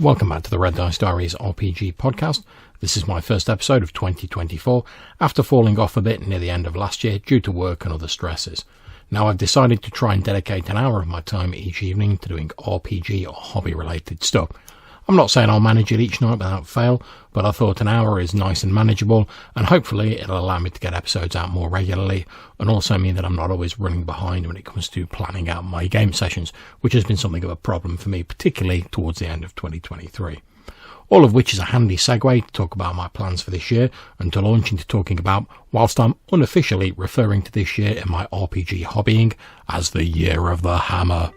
Welcome back to the Red Dice Diaries RPG podcast. This is my first episode of 2024 after falling off a bit near the end of last year due to work and other stresses. Now I've decided to try and dedicate an hour of my time each evening to doing RPG or hobby related stuff. I'm not saying I'll manage it each night without fail, but I thought an hour is nice and manageable, and hopefully it'll allow me to get episodes out more regularly, and also mean that I'm not always running behind when it comes to planning out my game sessions, which has been something of a problem for me, particularly towards the end of 2023. All of which is a handy segue to talk about my plans for this year, and to launch into talking about, whilst I'm unofficially referring to this year in my RPG hobbying as the Year of the Hammer.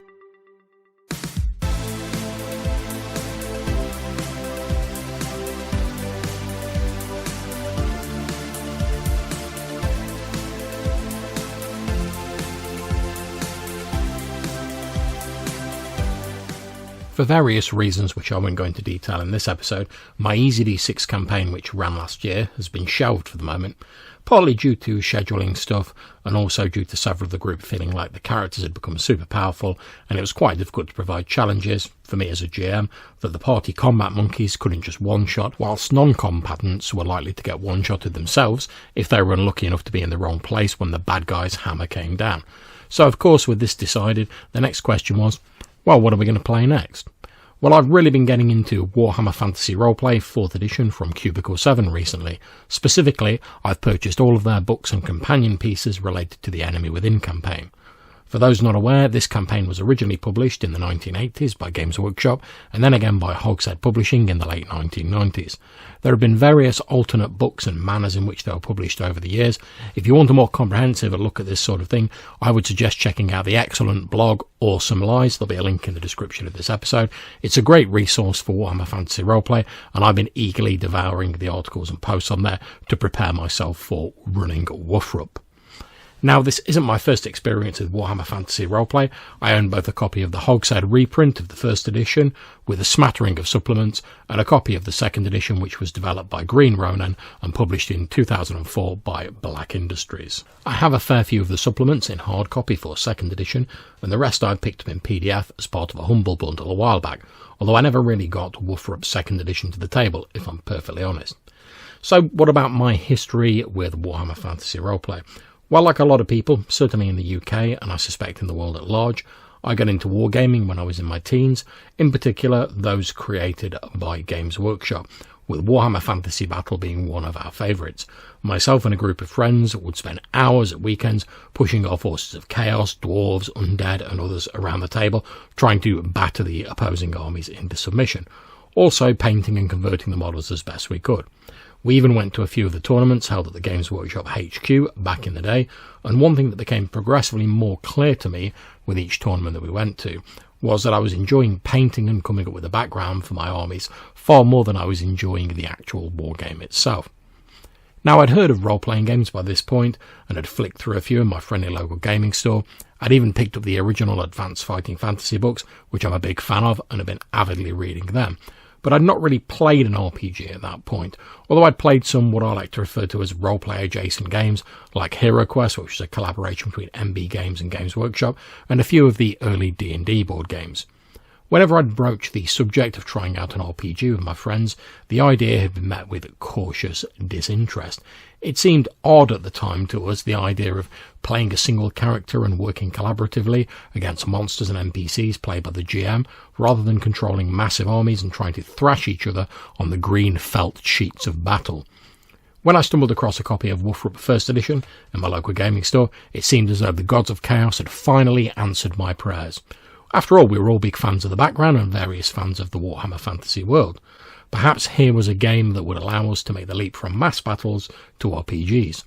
For various reasons which I won't go into detail in this episode, my EZD6 campaign which ran last year has been shelved for the moment, partly due to scheduling stuff and also due to several of the group feeling like the characters had become super powerful and it was quite difficult to provide challenges, for me as a GM, that the party combat monkeys couldn't just one-shot, whilst non-combatants were likely to get one-shotted themselves if they were unlucky enough to be in the wrong place when the bad guy's hammer came down. So of course with this decided, the next question was, well, what are we going to play next? Well, I've really been getting into Warhammer Fantasy Roleplay 4th edition from Cubicle 7 recently. Specifically, I've purchased all of their books and companion pieces related to the Enemy Within campaign. For those not aware, this campaign was originally published in the 1980s by Games Workshop and then again by Hogshead Publishing in the late 1990s. There have been various alternate books and manners in which they were published over the years. If you want a more comprehensive look at this sort of thing, I would suggest checking out the excellent blog Awesome Lies. There'll be a link in the description of this episode. It's a great resource for Warhammer Fantasy Roleplay, and I've been eagerly devouring the articles and posts on there to prepare myself for running Woofrup. Now, this isn't my first experience with Warhammer Fantasy Roleplay. I own both a copy of the Hogshead reprint of the first edition, with a smattering of supplements, and a copy of the second edition which was developed by Green Ronin and published in 2004 by Black Industries. I have a fair few of the supplements in hard copy for second edition, and the rest I picked up in PDF as part of a Humble Bundle a while back, although I never really got Woofrup's second edition to the table, if I'm perfectly honest. So what about my history with Warhammer Fantasy Roleplay? Well, like a lot of people, certainly in the UK, and I suspect in the world at large, I got into wargaming when I was in my teens, in particular those created by Games Workshop, with Warhammer Fantasy Battle being one of our favourites. Myself and a group of friends would spend hours at weekends pushing our forces of chaos, dwarves, undead and others around the table, trying to batter the opposing armies into submission, also painting and converting the models as best we could. We even went to a few of the tournaments held at the Games Workshop HQ back in the day, and one thing that became progressively more clear to me with each tournament that we went to was that I was enjoying painting and coming up with a background for my armies far more than I was enjoying the actual wargame itself. Now, I'd heard of role-playing games by this point and had flicked through a few in my friendly local gaming store. I'd even picked up the original Advanced Fighting Fantasy books, which I'm a big fan of, and have been avidly reading them. But I'd not really played an RPG at that point, although I'd played some what I like to refer to as roleplay adjacent games, like Hero Quest, which is a collaboration between MB Games and Games Workshop, and a few of the early D&D board games. Whenever I'd broached the subject of trying out an RPG with my friends, the idea had been met with cautious disinterest. It seemed odd at the time to us, the idea of playing a single character and working collaboratively against monsters and NPCs played by the GM, rather than controlling massive armies and trying to thrash each other on the green felt sheets of battle. When I stumbled across a copy of Woofrup First Edition in my local gaming store, it seemed as though the gods of chaos had finally answered my prayers. After all, we were all big fans of the background and various fans of the Warhammer fantasy world. Perhaps here was a game that would allow us to make the leap from mass battles to RPGs.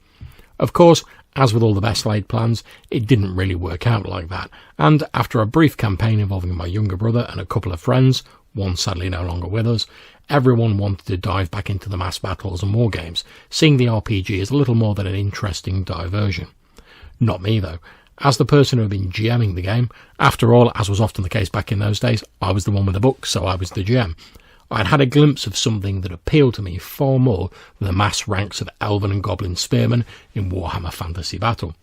Of course, as with all the best laid plans, it didn't really work out like that, and after a brief campaign involving my younger brother and a couple of friends, one sadly no longer with us, everyone wanted to dive back into the mass battles and war games, seeing the RPG as little more than an interesting diversion. Not me though. As the person who had been GMing the game, after all, as was often the case back in those days, I was the one with the book, so I was the GM. I'd had a glimpse of something that appealed to me far more than the mass ranks of elven and goblin spearmen in Warhammer Fantasy Battle.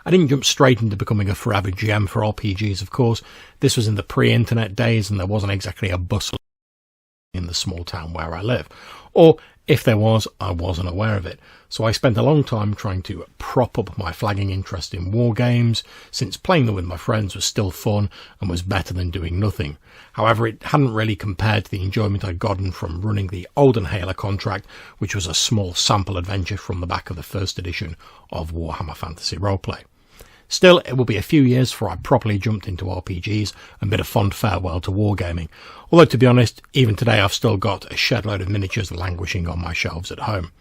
I didn't jump straight into becoming a forever GM for RPGs, of course. This was in the pre-internet days and there wasn't exactly a bustle the small town where I live. Or if there was, I wasn't aware of it. So I spent a long time trying to prop up my flagging interest in war games, since playing them with my friends was still fun and was better than doing nothing. However, it hadn't really compared to the enjoyment I'd gotten from running the Olden Halo contract, which was a small sample adventure from the back of the first edition of Warhammer Fantasy Roleplay. Still, it will be a few years before I properly jumped into RPGs and bid a fond farewell to wargaming. Although, to be honest, even today I've still got a shed load of miniatures languishing on my shelves at home.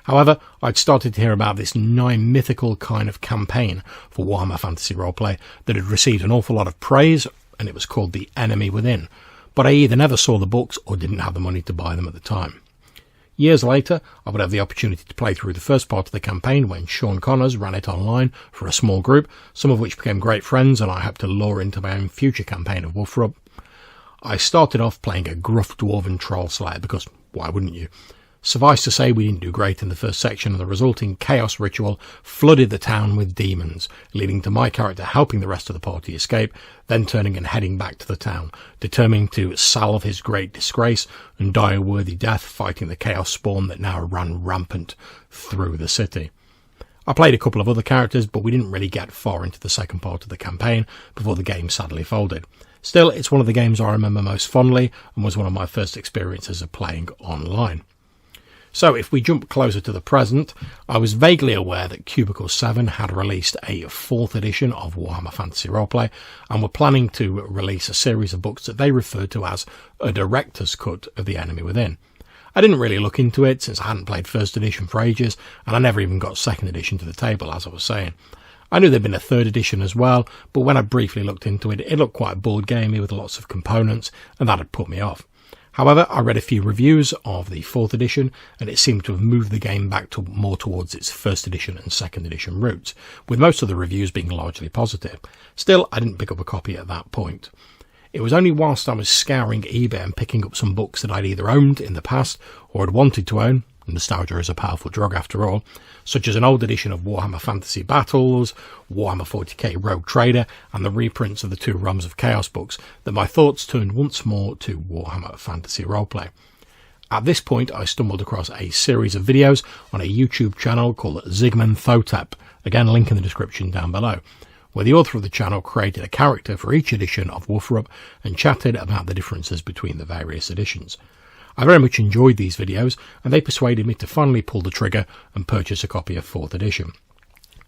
However, I'd started to hear about this nigh mythical kind of campaign for Warhammer Fantasy Roleplay that had received an awful lot of praise, and it was called The Enemy Within. But I either never saw the books or didn't have the money to buy them at the time. Years later, I would have the opportunity to play through the first part of the campaign when Sean Connors ran it online for a small group, some of which became great friends and I hope to lure into my own future campaign of Wolfrub. I started off playing a gruff dwarven troll slayer because why wouldn't you? Suffice to say, we didn't do great in the first section, and the resulting chaos ritual flooded the town with demons, leading to my character helping the rest of the party escape, then turning and heading back to the town, determining to salve his great disgrace and die a worthy death fighting the chaos spawn that now ran rampant through the city. I played a couple of other characters, but we didn't really get far into the second part of the campaign before the game sadly folded. Still, it's one of the games I remember most fondly and was one of my first experiences of playing online. So if we jump closer to the present, I was vaguely aware that Cubicle 7 had released a 4th edition of Warhammer Fantasy Roleplay and were planning to release a series of books that they referred to as a director's cut of The Enemy Within. I didn't really look into it since I hadn't played 1st edition for ages, and I never even got 2nd edition to the table, as I was saying. I knew there'd been a 3rd edition as well, but when I briefly looked into it, it looked quite board gamey with lots of components, and that had put me off. However, I read a few reviews of the 4th edition, and it seemed to have moved the game back to more towards its 1st edition and 2nd edition roots, with most of the reviews being largely positive. Still, I didn't pick up a copy at that point. It was only whilst I was scouring eBay and picking up some books that I'd either owned in the past or had wanted to own, nostalgia is a powerful drug after all, such as an old edition of Warhammer Fantasy Battles, Warhammer 40k Rogue Trader, and the reprints of the 2 Realms of Chaos books, that my thoughts turned once more to Warhammer Fantasy Roleplay. At this point, I stumbled across a series of videos on a YouTube channel called Zygmunt Thotep, again link in the description down below, where the author of the channel created a character for each edition of Wolfrub and chatted about the differences between the various editions. I very much enjoyed these videos, and they persuaded me to finally pull the trigger and purchase a copy of 4th edition.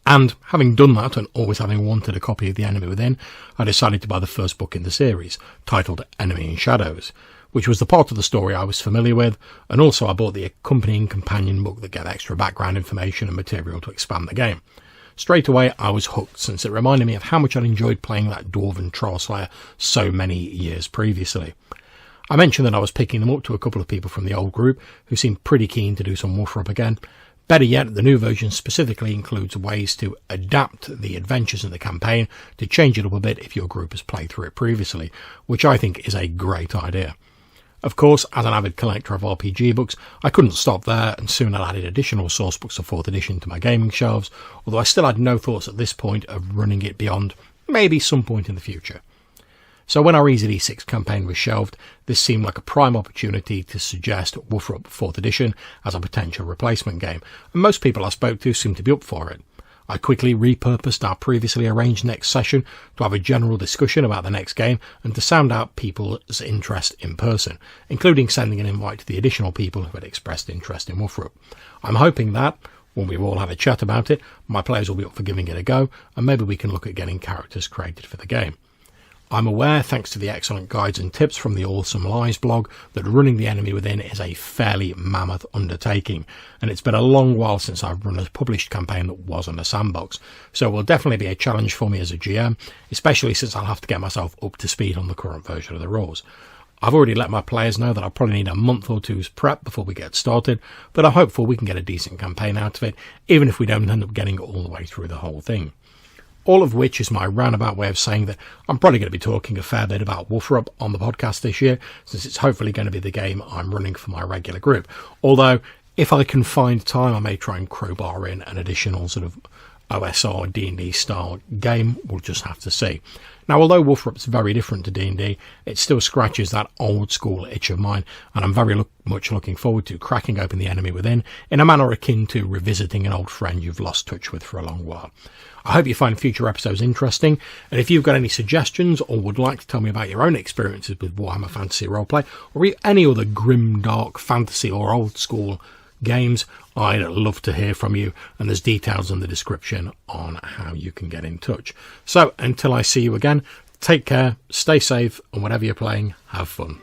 And having done that, and always having wanted a copy of The Enemy Within, I decided to buy the first book in the series, titled Enemy in Shadows, which was the part of the story I was familiar with, and also I bought the accompanying companion book that gave extra background information and material to expand the game. Straight away I was hooked, since it reminded me of how much I'd enjoyed playing that Dwarven Troll Slayer so many years previously. I mentioned that I was picking them up to a couple of people from the old group who seemed pretty keen to do some Wolfrub again. Better yet, the new version specifically includes ways to adapt the adventures in the campaign to change it up a bit if your group has played through it previously, which I think is a great idea. Of course, as an avid collector of RPG books, I couldn't stop there, and soon I added additional source books of 4th edition to my gaming shelves, although I still had no thoughts at this point of running it beyond maybe some point in the future. So when our Easy D6 campaign was shelved, this seemed like a prime opportunity to suggest Wolfrub 4th edition as a potential replacement game, and most people I spoke to seemed to be up for it. I quickly repurposed our previously arranged next session to have a general discussion about the next game and to sound out people's interest in person, including sending an invite to the additional people who had expressed interest in Wolfrub. I'm hoping that, when we've all had a chat about it, my players will be up for giving it a go, and maybe we can look at getting characters created for the game. I'm aware, thanks to the excellent guides and tips from the Awesome Lies blog, that running The Enemy Within is a fairly mammoth undertaking, and it's been a long while since I've run a published campaign that wasn't a sandbox, so it will definitely be a challenge for me as a GM, especially since I'll have to get myself up to speed on the current version of the rules. I've already let my players know that I'll probably need a month or two's prep before we get started, but I'm hopeful we can get a decent campaign out of it, even if we don't end up getting all the way through the whole thing. All of which is my roundabout way of saying that I'm probably going to be talking a fair bit about Wolfrub on the podcast this year, since it's hopefully going to be the game I'm running for my regular group. Although, if I can find time, I may try and crowbar in an additional sort of OSR D&D style game. We'll just have to see. Now, although Wolfrup's very different to D&D, it still scratches that old school itch of mine, and I'm very much looking forward to cracking open the enemy within in a manner akin to revisiting an old friend you've lost touch with for a long while. I hope you find future episodes interesting, and if you've got any suggestions or would like to tell me about your own experiences with Warhammer Fantasy Roleplay, or any other grim, dark fantasy or old school games, I'd love to hear from you, and there's details in the description on how you can get in touch. So until I see you again, take care, stay safe, and whatever you're playing, have fun.